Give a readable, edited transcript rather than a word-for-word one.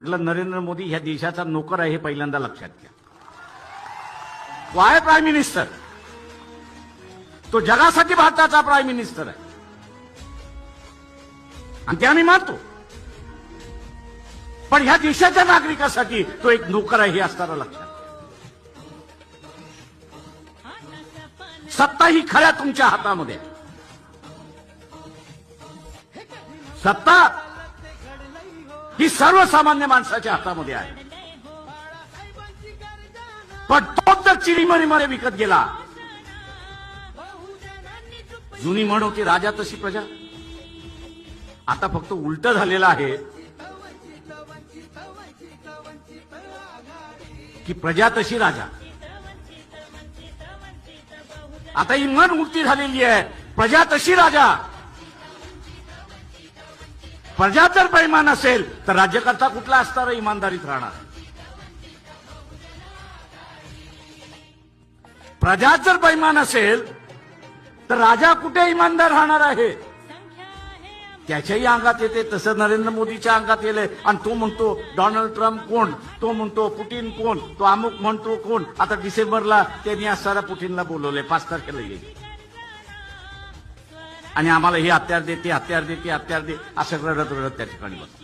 म्हटलं नरेंद्र मोदी ह्या देशाचा नोकर आहे हे पहिल्यांदा लक्षात घ्या. वाय प्राईम मिनिस्टर, तो जगासाठी भारताचा प्राईम मिनिस्टर आहे आणि ते आम्ही मानतो, पण ह्या देशाच्या नागरिकासाठी तो एक नोकर आहे हे असताना लक्षात घ्या. सत्ता ही खऱ्या तुमच्या हातामध्ये आहे. सत्ता ही सर्वसामान्य माणसाच्या हातामध्ये आहे. पण तो तर चिरीमरीमध्ये विकत गेला. जुनी म्हण होती राजा तशी प्रजा. आता फक्त उलट झालेलं आहे की प्रजा तशी राजा. आता ही म्हण उलटी झालेली आहे, प्रजा तशी राजा. प्रजा जर बेईमान असेल तर राज्यकर्ता कुठला असणार इमानदारीत राहणार. प्रजा जर बेईमान असेल तर राजा कुठे इमानदार राहणार आहे. त्याच्याही अंगात येते तसं नरेंद्र मोदीच्या अंगात येले. आणि तो म्हणतो डोनाल्ड ट्रम्प कोण, तो म्हणतो पुटिन कोण, तो अमुक म्हणतो कोण. आता डिसेंबरला त्यांनी असताना पुटिनला बोलवले, 5 तारखेला येईल आणि आम्हाला हे हत्यार दे, ते हत्यार दे, ते हत्यार दे, असं रडत रडत त्या ठिकाणी बस.